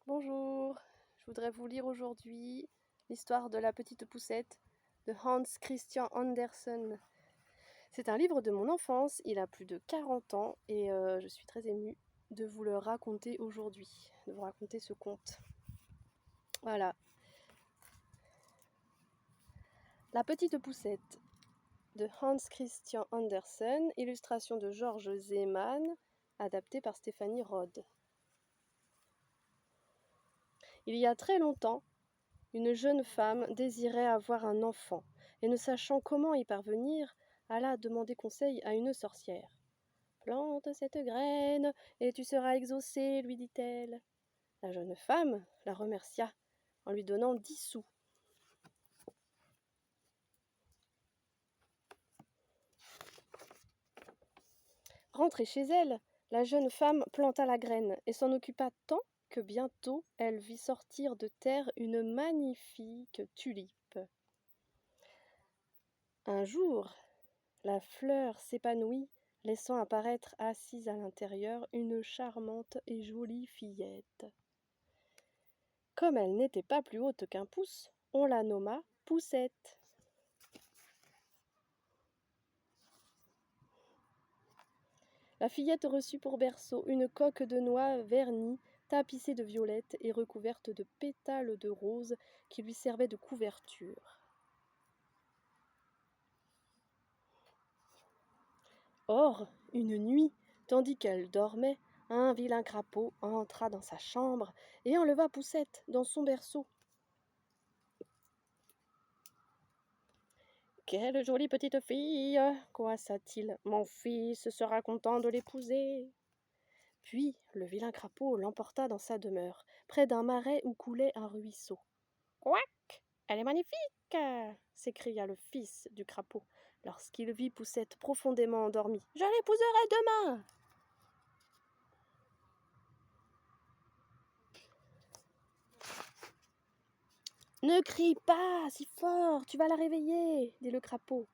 Bonjour, je voudrais vous lire aujourd'hui l'histoire de la petite poussette de Hans Christian Andersen. C'est un livre de mon enfance, il a plus de 40 ans et je suis très émue de vous le raconter aujourd'hui, de vous raconter ce conte. Voilà. La petite poussette de Hans Christian Andersen, illustration de Georges Zeeman, adaptée par Stéphanie Rode. Il y a très longtemps, une jeune femme désirait avoir un enfant, et ne sachant comment y parvenir, alla demander conseil à une sorcière. « Plante cette graine, et tu seras exaucée, lui dit-elle. La jeune femme la remercia en lui donnant 10 sous. Rentrée chez elle, la jeune femme planta la graine, et s'en occupa tant que bientôt elle vit sortir de terre une magnifique tulipe. Un jour, la fleur s'épanouit, laissant apparaître assise à l'intérieur une charmante et jolie fillette. Comme elle n'était pas plus haute qu'un pouce, on la nomma Poussette. La fillette reçut pour berceau une coque de noix vernie, tapissée de violettes et recouverte de pétales de rose qui lui servaient de couverture. Or, une nuit, tandis qu'elle dormait, un vilain crapaud entra dans sa chambre et enleva Poussette dans son berceau. « Quelle jolie petite fille !» coassa-t-il. « Mon fils sera content de l'épouser. » Puis le vilain crapaud l'emporta dans sa demeure, près d'un marais où coulait un ruisseau. « Couac ! Elle est magnifique !» s'écria le fils du crapaud, lorsqu'il vit Poussette profondément endormie. « Je l'épouserai demain !» « Ne crie pas si fort, tu vas la réveiller, dit le crapaud.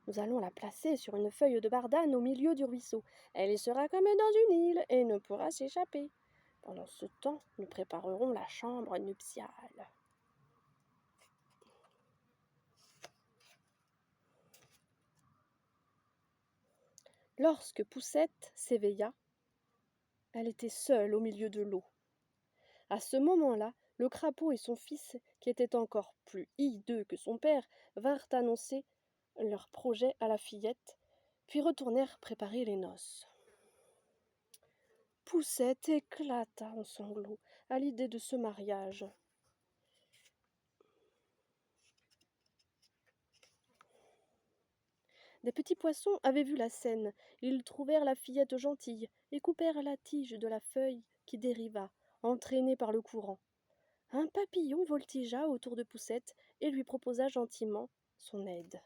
Nous allons la placer sur une feuille de bardane au milieu du ruisseau. Elle y sera comme dans une île et ne pourra s'échapper. Pendant ce temps, nous préparerons la chambre nuptiale. » Lorsque Poussette s'éveilla, elle était seule au milieu de l'eau. À ce moment-là, le crapaud et son fils, qui était encore plus hideux que son père, vinrent annoncer leur projet à la fillette, puis retournèrent préparer les noces. Poussette éclata en sanglots à l'idée de ce mariage. Des petits poissons avaient vu la scène. Ils trouvèrent la fillette gentille et coupèrent la tige de la feuille qui dériva, entraînée par le courant. Un papillon voltigea autour de Poussette et lui proposa gentiment son aide.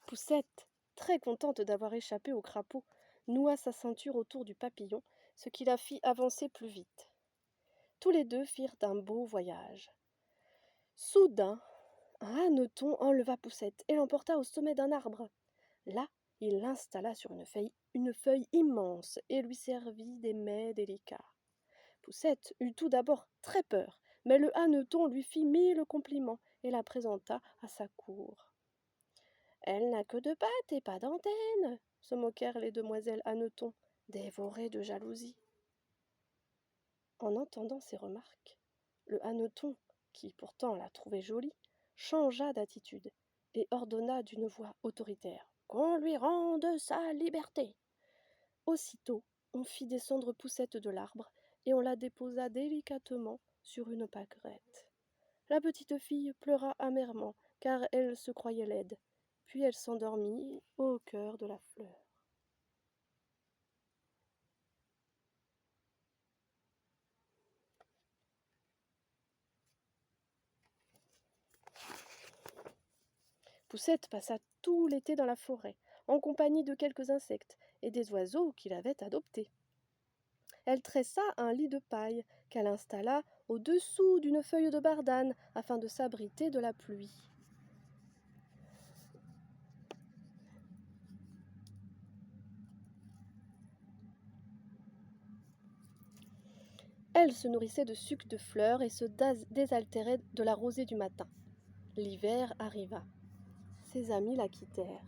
Poussette, très contente d'avoir échappé au crapaud, noua sa ceinture autour du papillon, ce qui la fit avancer plus vite. Tous les deux firent un beau voyage. Soudain, un hanneton enleva Poussette et l'emporta au sommet d'un arbre. Là, il l'installa sur une feuille immense et lui servit des mets délicats. Poussette eut tout d'abord très peur, mais le hanneton lui fit 1000 compliments et la présenta à sa cour. « Elle n'a que 2 pattes et pas d'antennes !» se moquèrent les demoiselles Hanneton, dévorées de jalousie. En entendant ces remarques, le hanneton, qui pourtant la trouvait jolie, changea d'attitude et ordonna d'une voix autoritaire « Qu'on lui rende sa liberté !» Aussitôt, on fit descendre Poussette de l'arbre et on la déposa délicatement sur une pâquerette. La petite fille pleura amèrement, car elle se croyait laide. Puis elle s'endormit au cœur de la fleur. Poussette passa tout l'été dans la forêt, en compagnie de quelques insectes et des oiseaux qu'il avait adoptés. Elle tressa un lit de paille qu'elle installa au-dessous d'une feuille de bardane afin de s'abriter de la pluie. Elle se nourrissait de sucs de fleurs et se désaltérait de la rosée du matin. L'hiver arriva. Ses amis la quittèrent.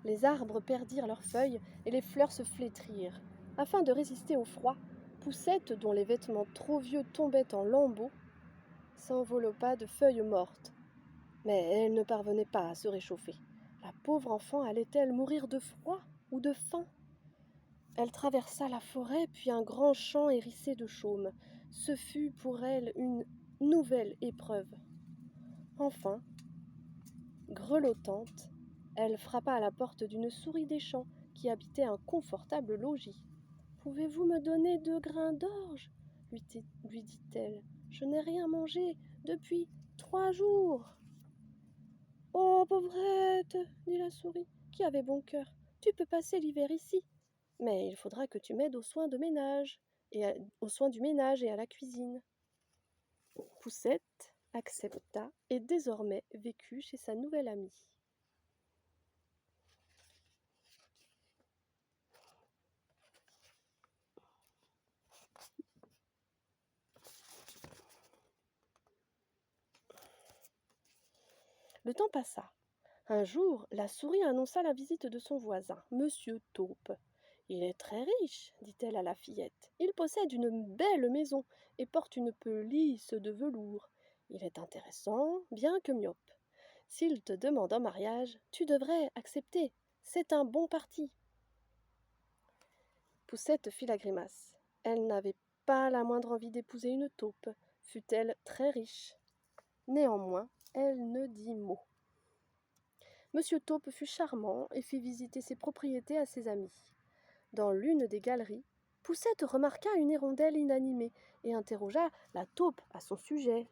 Les arbres perdirent leurs feuilles et les fleurs se flétrirent. Afin de résister au froid, Poussette, dont les vêtements trop vieux tombaient en lambeaux, s'enveloppa de feuilles mortes. Mais elle ne parvenait pas à se réchauffer. La pauvre enfant allait-elle mourir de froid ou de faim? Elle traversa la forêt, puis un grand champ hérissé de chaume. Ce fut pour elle une nouvelle épreuve. Enfin, grelottante, elle frappa à la porte d'une souris des champs qui habitait un confortable logis. Pouvez-vous me donner 2 grains d'orge lui dit-elle. Je n'ai rien mangé depuis 3 jours. Oh, pauvrette, dit la souris, qui avait bon cœur. Tu peux passer l'hiver ici, mais il faudra que tu m'aides aux soins de ménage, aux soins du ménage et à la cuisine. Poussette accepta et désormais vécut chez sa nouvelle amie. Le temps passa. Un jour, la souris annonça la visite de son voisin, Monsieur Taupe. Il est très riche, dit-elle à la fillette. Il possède une belle maison et porte une pelisse de velours. Il est intéressant, bien que myope. S'il te demande en mariage, tu devrais accepter. C'est un bon parti. Poussette fit la grimace. Elle n'avait pas la moindre envie d'épouser une taupe, fût-elle très riche. Néanmoins, elle ne dit mot. Monsieur Taupe fut charmant et fit visiter ses propriétés à ses amis. Dans l'une des galeries, Poussette remarqua une hirondelle inanimée et interrogea la taupe à son sujet.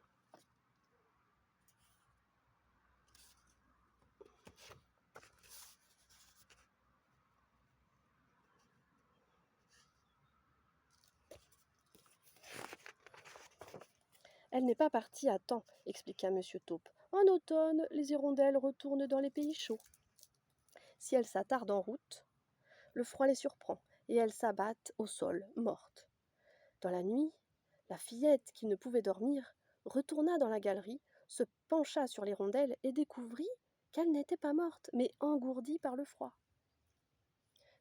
Elle n'est pas partie à temps, expliqua Monsieur Taupe. En automne, les hirondelles retournent dans les pays chauds. Si elles s'attardent en route, le froid les surprend et elles s'abattent au sol, mortes. Dans la nuit, la fillette, qui ne pouvait dormir, retourna dans la galerie, se pencha sur l'hirondelle et découvrit qu'elle n'était pas morte, mais engourdie par le froid.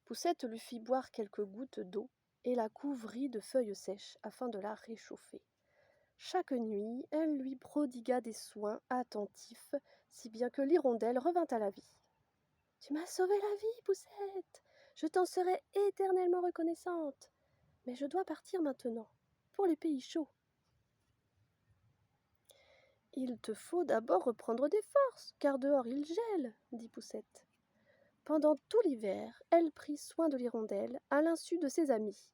Poussette lui fit boire quelques gouttes d'eau et la couvrit de feuilles sèches afin de la réchauffer. Chaque nuit, elle lui prodigua des soins attentifs, si bien que l'hirondelle revint à la vie. « Tu m'as sauvé la vie, Poussette. Je t'en serai éternellement reconnaissante. Mais je dois partir maintenant, pour les pays chauds. » « Il te faut d'abord reprendre des forces, car dehors il gèle, dit Poussette. Pendant tout l'hiver, elle prit soin de l'hirondelle, à l'insu de ses amis.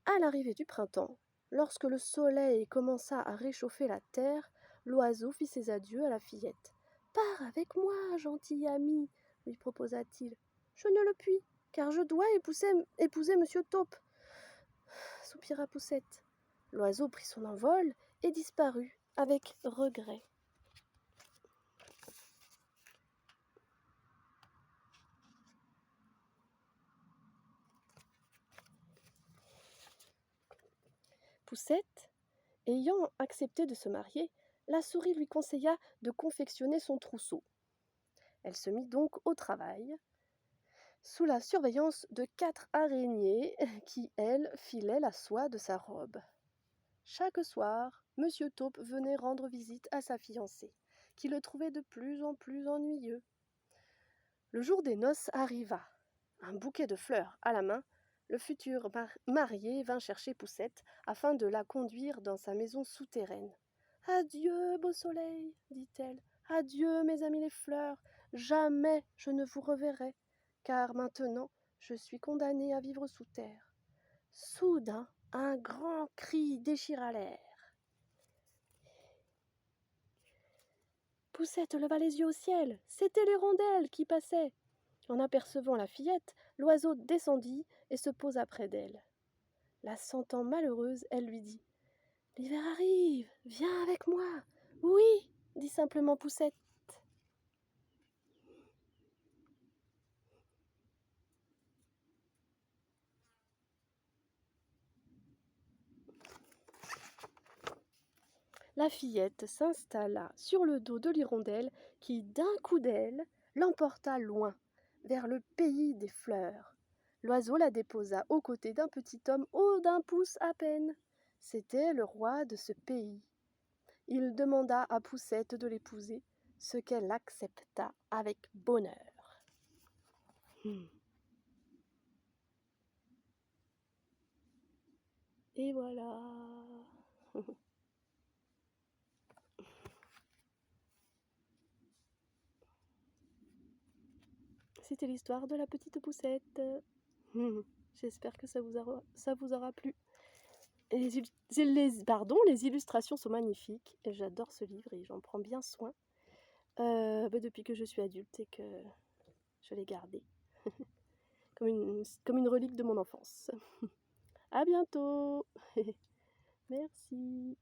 À l'arrivée du printemps, lorsque le soleil commença à réchauffer la terre, l'oiseau fit ses adieux à la fillette. « Pars avec moi, gentil ami, lui proposa-t-il. « Je ne le puis, car je dois épouser Monsieur Taupe, soupira Poussette. L'oiseau prit son envol et disparut avec regret. Poussette, ayant accepté de se marier, la souris lui conseilla de confectionner son trousseau. Elle se mit donc au travail, sous la surveillance de 4 araignées qui, elles, filaient la soie de sa robe. Chaque soir, Monsieur Taupe venait rendre visite à sa fiancée, qui le trouvait de plus en plus ennuyeux. Le jour des noces arriva. Un bouquet de fleurs à la main, le futur marié vint chercher Poussette afin de la conduire dans sa maison souterraine. « Adieu, beau soleil, dit-elle. Adieu, mes amis les fleurs. Jamais je ne vous reverrai, car maintenant je suis condamnée à vivre sous terre. » Soudain, un grand cri déchira l'air. Poussette leva les yeux au ciel. C'étaient les rondelles qui passaient. En apercevant la fillette, l'oiseau descendit et se posa près d'elle. La sentant malheureuse, elle lui dit: L'hiver arrive, viens avec moi. Oui, dit simplement Poussette. La fillette s'installa sur le dos de l'hirondelle qui, d'un coup d'aile, l'emporta loin, vers le pays des fleurs. L'oiseau la déposa aux côtés d'un petit homme haut d'un pouce à peine. C'était le roi de ce pays. Il demanda à Poussette de l'épouser, ce qu'elle accepta avec bonheur. Et voilà. C'était l'histoire de la petite Poussette. J'espère que ça vous aura plu. Les illustrations sont magnifiques. J'adore ce livre et j'en prends bien soin depuis que je suis adulte et que je l'ai gardé comme une relique de mon enfance. À bientôt. Merci.